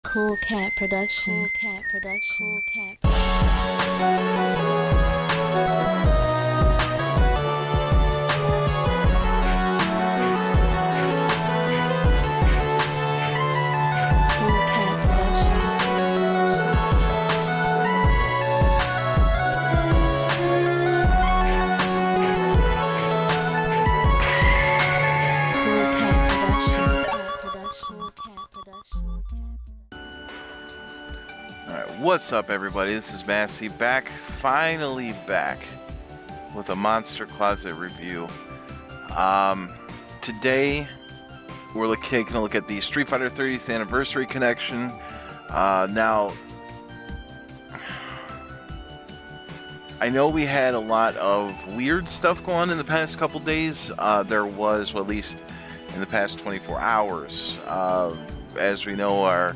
Cool Cat Production. Cool Cat Production. Cool Cat Production. What's up, everybody? This is Massey finally back with a Monster Closet review. Today we're taking a look at the Street Fighter 30th Anniversary Collection. Now, I know we had a lot of weird stuff going on in the past couple days. There was, well, at least in the past 24 hours. As we know,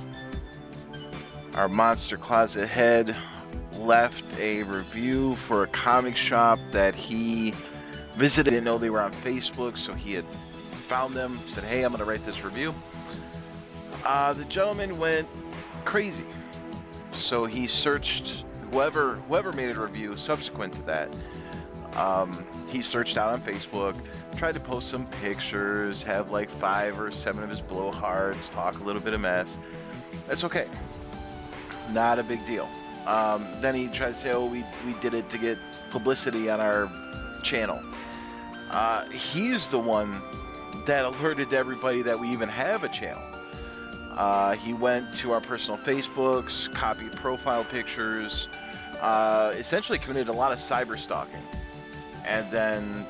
our Monster Closet head left a review for a comic shop that he visited. Didn't know they were on Facebook, so he had found them, said, hey, I'm going to write this review. The gentleman went crazy. So he searched whoever made a review subsequent to that. He searched out on Facebook, tried to post some pictures, have like 5 or 7 of his blowhards, talk a little bit of mess. That's okay. Not a big deal. Then he tried to say, oh, we did it to get publicity on our channel. He's the one that alerted everybody that we even have a channel. He went to our personal Facebooks, copied profile pictures, essentially committed a lot of cyber stalking, and then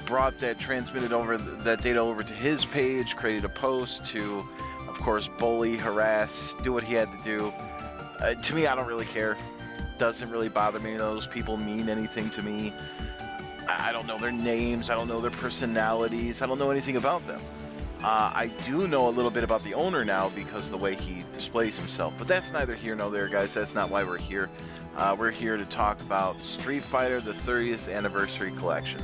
brought that that data over to his page, created a post to, of course, bully, harass, do what he had to do. To me, I don't really care. Doesn't really bother me. Those people mean anything to me. I don't know their names. I don't know their personalities. I don't know anything about them. I do know a little bit about the owner now because of the way he displays himself. But that's neither here nor there, guys. That's not why we're here. We're here to talk about Street Fighter, the 30th Anniversary Collection.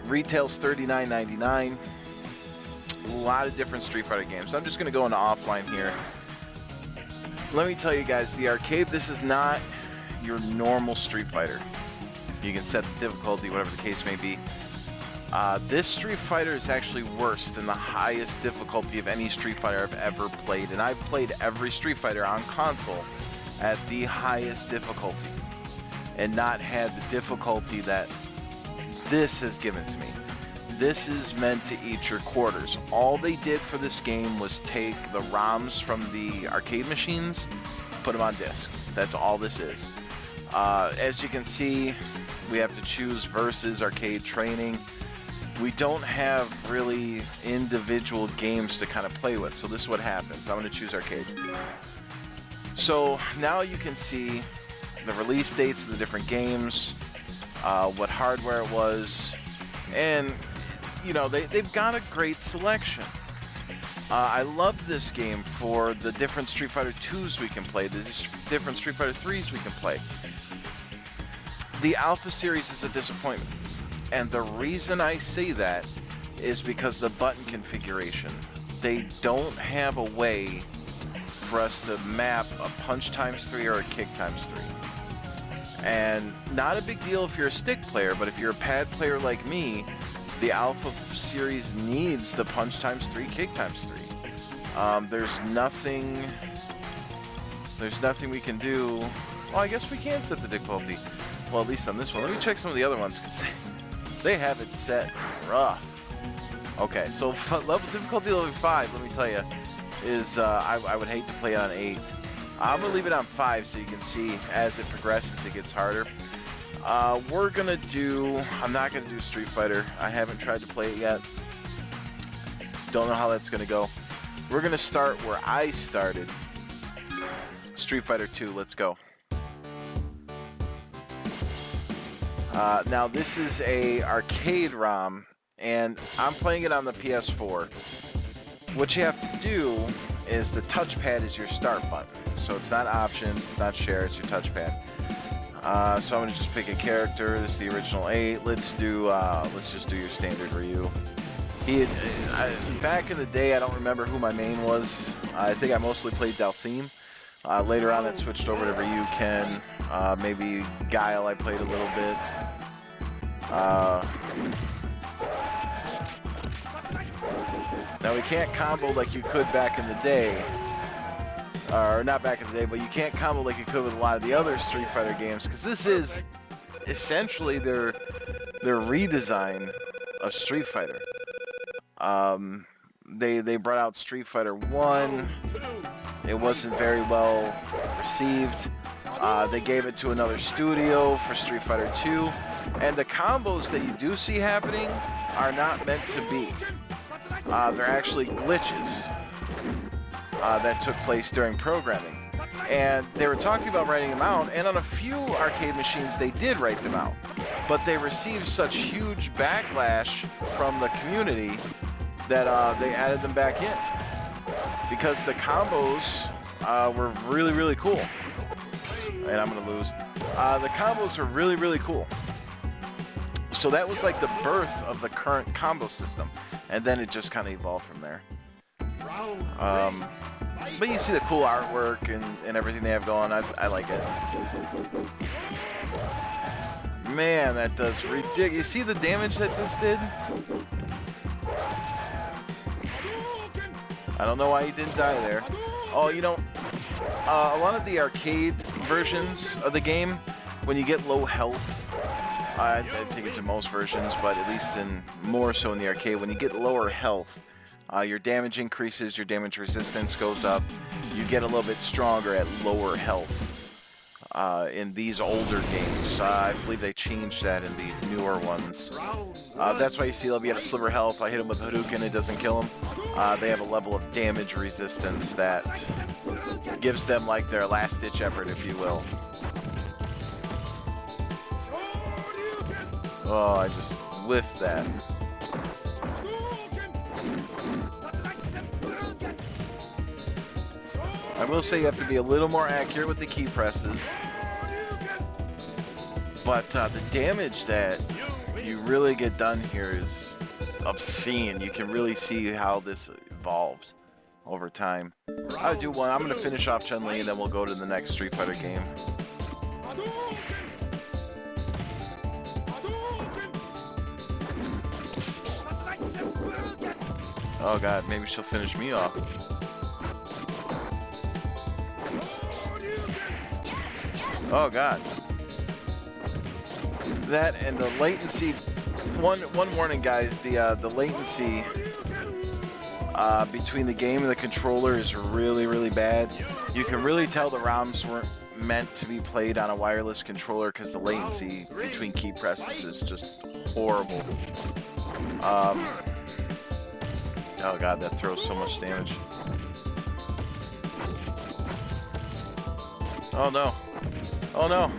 Retails $39.99. A lot of different Street Fighter games. I'm just going to go into offline here. Let me tell you guys, the arcade, this is not your normal Street Fighter. You can set the difficulty, whatever the case may be. This Street Fighter is actually worse than the highest difficulty of any Street Fighter I've ever played. And I've played every Street Fighter on console at the highest difficulty and not had the difficulty that this has given to me. This is meant to eat your quarters. All they did for this game was take the ROMs from the arcade machines, put them on disc. That's all this is. As you can see, we have to choose versus arcade training. We don't have really individual games to kind of play with, so this is what happens. I'm going to choose arcade. So now you can see the release dates of the different games, what hardware it was, and you know, they've got a great selection. I love this game for the different Street Fighter 2s we can play, the different Street Fighter 3s we can play. The Alpha series is a disappointment. And the reason I say that is because the button configuration. They don't have a way for us to map a punch times 3 or a kick times 3. And not a big deal if you're a stick player, but if you're a pad player like me, the Alpha series needs the punch times 3, kick times 3. There's nothing we can do. Well, I guess we can set the difficulty. Well, at least on this one. Let me check some of the other ones because they have it set rough. Okay, so difficulty level 5, let me tell you, is I would hate to play on 8. I'm gonna leave it on 5 so you can see as it progresses it gets harder. We're gonna do, I'm not gonna do Street Fighter. I haven't tried to play it yet. Don't know how that's gonna go. We're gonna start where I started. Street Fighter 2, let's go. Now this is a arcade ROM and I'm playing it on the PS4. What you have to do is the touchpad is your start button. So it's not options, it's not share, it's your touchpad. So I'm gonna just pick a character. This is the original 8. Let's just do your standard Ryu. Back in the day, I don't remember who my main was. I think I mostly played Dhalsim. Later on, that switched over to Ryu, Ken, maybe Guile I played a little bit. Now, we can't combo like you could back in the day. Or not back in the day, but you can't combo like you could with a lot of the other Street Fighter games, because this is essentially their redesign of Street Fighter. They brought out Street Fighter 1. It wasn't very well received. They gave it to another studio for Street Fighter 2. And the combos that you do see happening are not meant to be. They're actually glitches that took place during programming. And they were talking about writing them out, and on a few arcade machines they did write them out. But they received such huge backlash from the community that they added them back in. Because the combos were really, really cool. And I'm going to lose. The combos are really, really cool. So that was like the birth of the current combo system. And then it just kind of evolved from there. But you see the cool artwork and everything they have going. I like it. Man, that does ridiculous. You see the damage that this did? I don't know why he didn't die there. Oh, you know, a lot of the arcade versions of the game, when you get low health, I think it's in most versions, but at least more so in the arcade, when you get lower health, your damage increases, your damage resistance goes up, you get a little bit stronger at lower health. In these older games, I believe they changed that in the newer ones. That's why you see they'll be at a sliver health. I hit him with Hadouken, it doesn't kill him. They have a level of damage resistance that gives them like their last-ditch effort, if you will. Oh, I just whiffed that. I will say you have to be a little more accurate with the key presses. But the damage that you really get done here is obscene. You can really see how this evolved over time. I'll do one. I'm going to finish off Chun-Li and then we'll go to the next Street Fighter game. Oh god, maybe she'll finish me off. Oh god. That and the latency. One warning, guys. The latency between the game and the controller is really, really bad. You can really tell the ROMs weren't meant to be played on a wireless controller because the latency between key presses is just horrible. Oh god, that throws so much damage. Oh no. Oh no.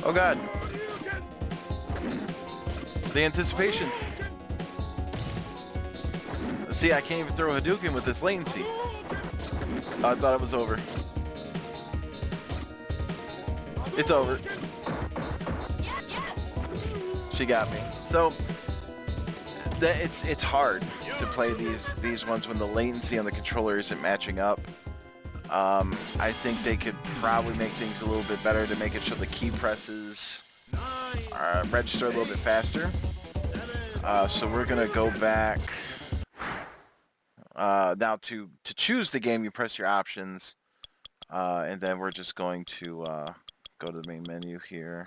Oh god. The anticipation. See, I can't even throw a Hadouken with this latency. I thought it was over. It's over. She got me. So it's hard to play these ones when the latency on the controller isn't matching up. I think they could probably make things a little bit better to make it so the key presses register a little bit faster. So we're gonna go back. Now to choose the game, you press your options, and then we're just going to go to the main menu here.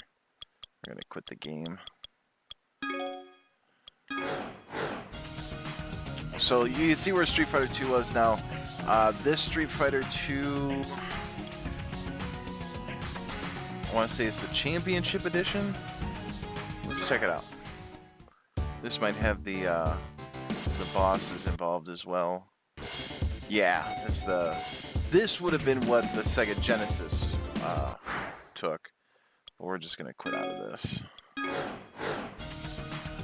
We're gonna quit the game. So you see where Street Fighter 2 was now. This Street Fighter 2, I want to say it's the Championship Edition. Let's check it out. This might have the bosses involved as well. Yeah, this would have been what the Sega Genesis took. But we're just gonna quit out of this.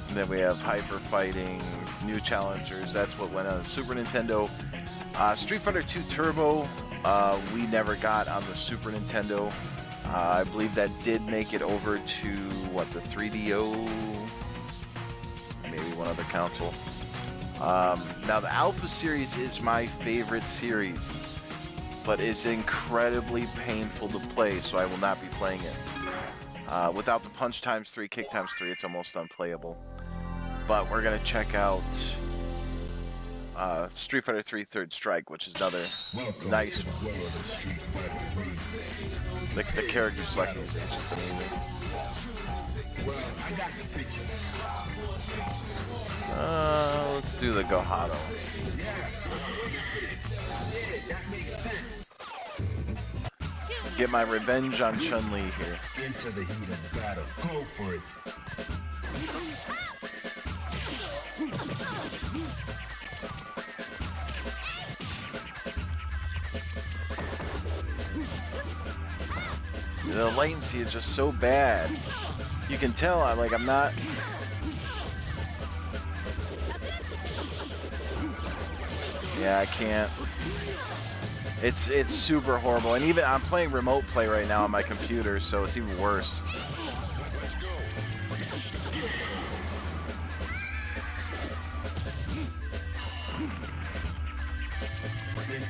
And then we have Hyper Fighting, New Challengers. That's what went on the Super Nintendo. Street Fighter 2 Turbo, we never got on the Super Nintendo. I believe that did make it over to, what, the 3DO? Maybe one other console. Now, the Alpha series is my favorite series, but it's incredibly painful to play, so I will not be playing it. Without the punch times 3, kick times 3, it's almost unplayable. But we're going to check out Street Fighter 3 Third Strike, which is another nice one. The character selection is just amazing. Let's do the Gohado. Get my revenge on Chun-Li here. Into the heat of battle. Go for it. The latency is just so bad. You can tell I'm not. Yeah, I can't. It's super horrible, and even I'm playing remote play right now on my computer, so it's even worse.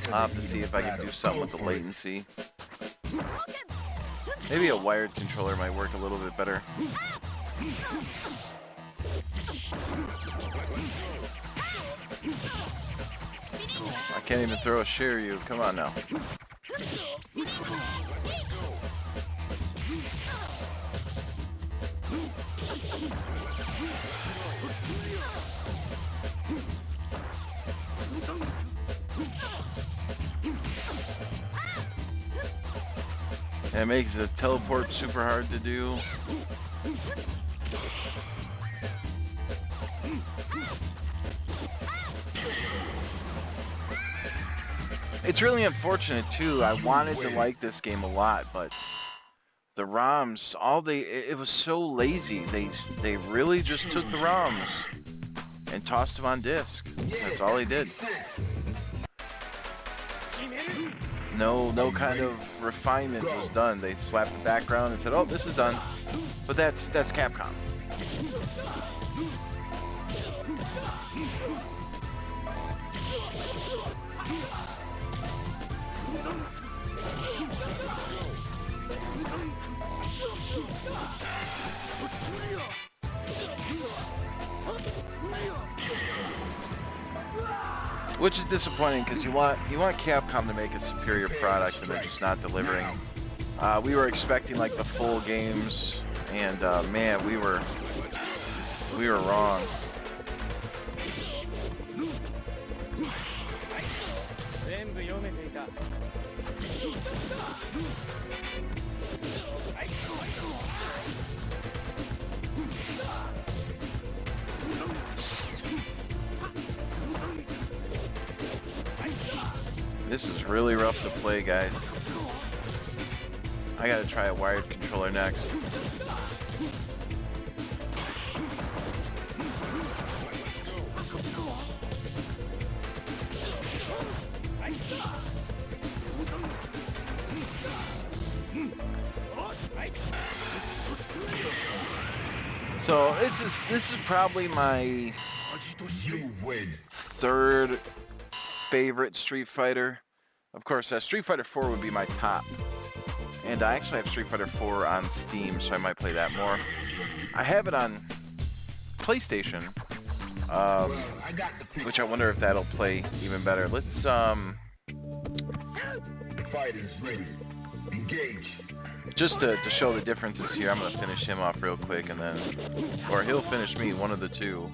I'll have to see if I can do something with the latency. Maybe a wired controller might work a little bit better. I can't even throw a Shiryu. Come on now. It makes the teleport super hard to do. It's really unfortunate too. I wanted to like this game a lot, but the ROMs, it was so lazy. They really just took the ROMs and tossed them on disc. That's all they did. No kind of refinement was done. They slapped the background and said, "Oh, this is done." But that's Capcom. Which is disappointing because you want Capcom to make a superior product and they're just not delivering. We were expecting like the full games, and man, we were wrong. This is really rough to play, guys. I gotta try a wired controller next. So this is probably my third favorite Street Fighter. Of course, Street Fighter 4 would be my top. And I actually have Street Fighter 4 on Steam, so I might play that more. I have it on PlayStation, which I wonder if that'll play even better. Let's, Fighters ready. Engage. just to show the differences here, I'm going to finish him off real quick, and then, or he'll finish me, one of the two.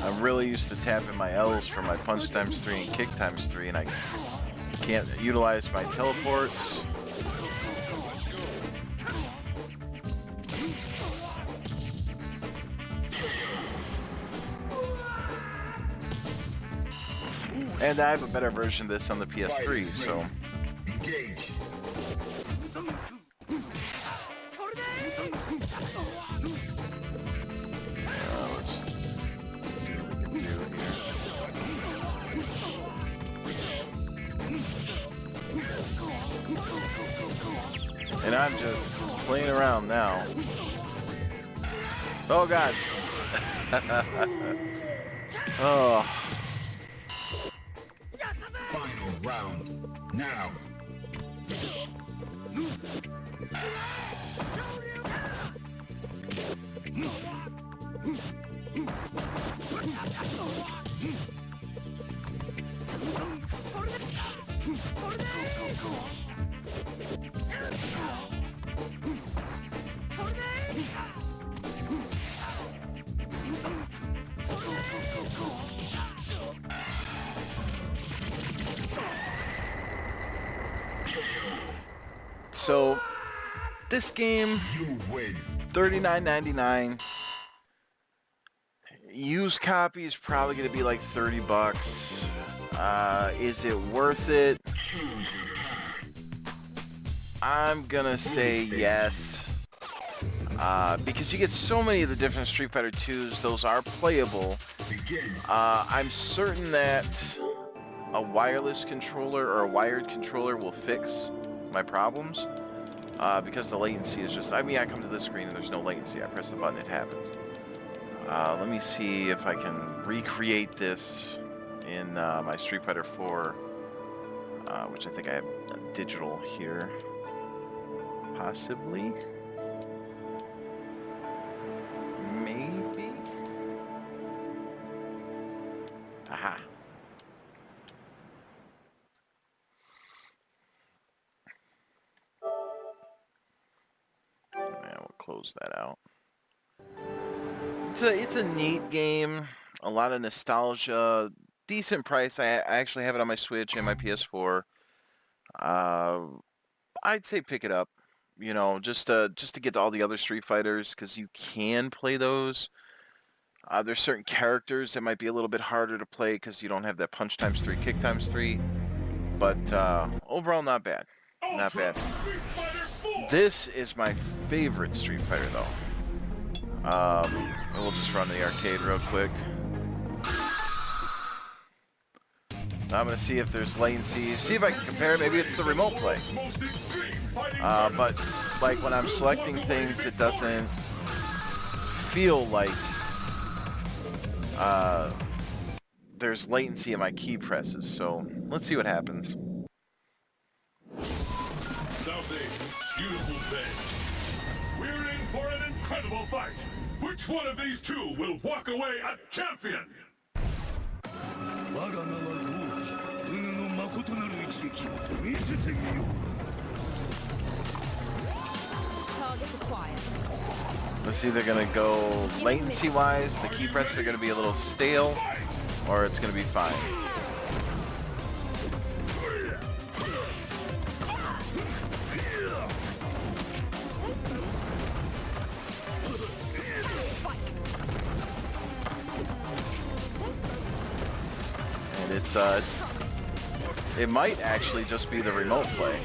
I'm really used to tapping my L's for my punch times 3 and kick times 3, and I can't utilize my teleports. And I have a better version of this on the PS3, so... Engage. Let's see what we can do here. And I'm just playing around now. Oh god. Oh. Final round. Now. So, this game, You win. $39.99. Used copy is probably going to be like $30. Is it worth it? I'm gonna say yes. Because you get so many of the different Street Fighter 2s, those are playable. Begin. I'm certain that a wireless controller or a wired controller will fix my problems. Because the latency is just... I mean, I come to this screen and there's no latency. I press the button, it happens. Let me see if I can recreate this in my Street Fighter 4, which I think I have digital here. Possibly? Maybe? Aha. Man, we'll close that out. It's a neat game. A lot of nostalgia. Decent price. I actually have it on my Switch and my PS4. I'd say pick it up. You know, just to get to all the other Street Fighters, because you can play those. There's certain characters that might be a little bit harder to play because you don't have that punch times 3, kick times 3. But overall, not bad. Not bad. This is my favorite Street Fighter, though. We'll just run the arcade real quick. I'm going to see if there's latency. See if I can compare. Maybe it's the remote play. But like when I'm selecting things, it doesn't feel like there's latency in my key presses. So let's see what happens. Beautiful day. We're in for an incredible fight. Which one of these two will walk away a champion? Target acquired. Let's see, they're gonna go latency-wise. The key presses are gonna be a little stale, or it's gonna be fine. And it might actually just be the remote play.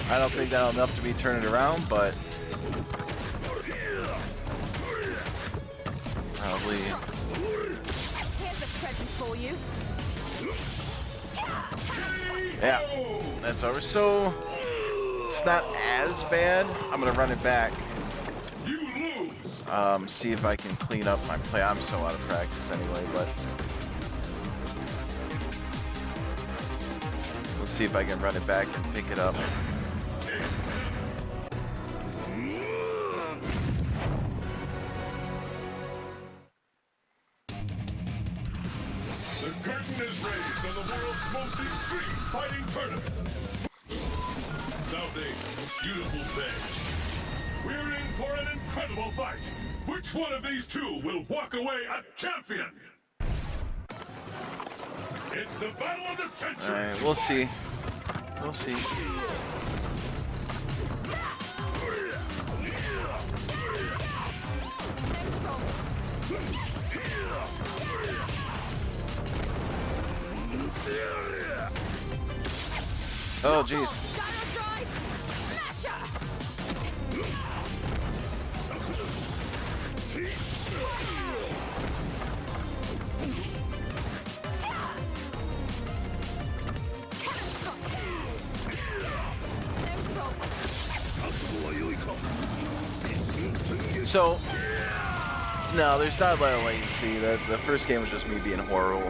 I don't think that'll enough to be turn it around, but probably. Here's a present for you. Yeah, that's over. So it's not as bad. I'm gonna run it back. You lose. See if I can clean up my play. I'm so out of practice anyway, but let's see if I can run it back and pick it up. The curtain is raised on the world's most extreme fighting tournament. South beautiful day. We're in for an incredible fight. Which one of these two will walk away a champion? It's the battle of the century. All right, we'll see. We'll see. Oh, jeez. So, no, there's not a lot of latency. The first game was just me being horrible.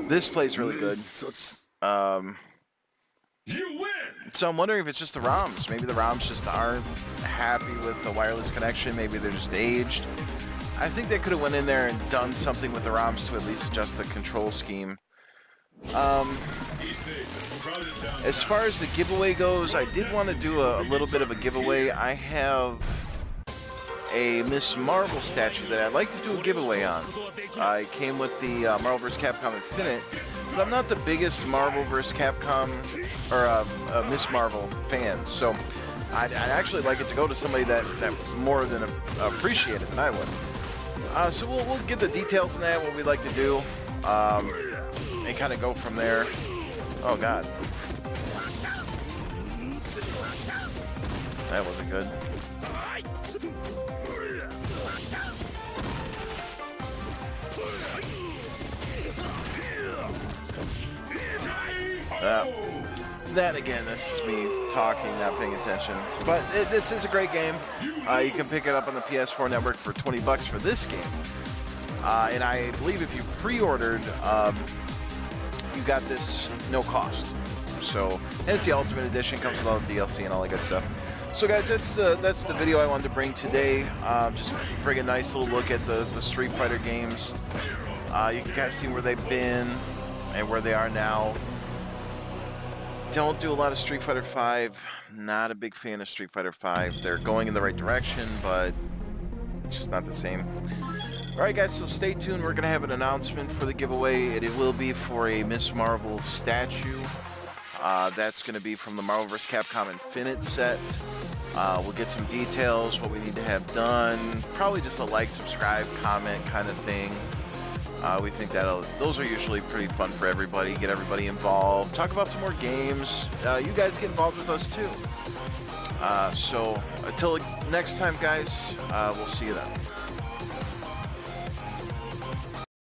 This plays really good. You win! So I'm wondering if it's just the ROMs. Maybe the ROMs just aren't happy with the wireless connection. Maybe they're just aged. I think they could have went in there and done something with the ROMs to at least adjust the control scheme. As far as the giveaway goes, I did want to do a little bit of a giveaway. I have a Miss Marvel statue that I'd like to do a giveaway on. I came with the Marvel vs. Capcom Infinite, but I'm not the biggest Marvel vs. Capcom or Miss Marvel fan, so I'd actually like it to go to somebody that more than appreciate it than I would. So we'll get the details on that, what we'd like to do, and kind of go from there. Oh God, that wasn't good. That again, this is me talking, not paying attention. But this is a great game. You can pick it up on the PS4 network for 20 bucks for this game. And I believe if you pre-ordered, you got this no cost. So, and it's the Ultimate Edition, comes with all the DLC and all that good stuff. So guys, that's the video I wanted to bring today. Just bring a nice little look at the Street Fighter games. You can kind of see where they've been and where they are now. Don't do a lot of Street Fighter V. Not a big fan of Street Fighter V. They're going in the right direction, but it's just not the same. Alright guys, so stay tuned. We're going to have an announcement for the giveaway. It will be for a Miss Marvel statue. That's going to be from the Marvel vs. Capcom Infinite set. We'll get some details, what we need to have done. Probably just a like, subscribe, comment kind of thing. We think those are usually pretty fun for everybody. Get everybody involved. Talk about some more games. You guys get involved with us too. So until next time, guys, we'll see you then.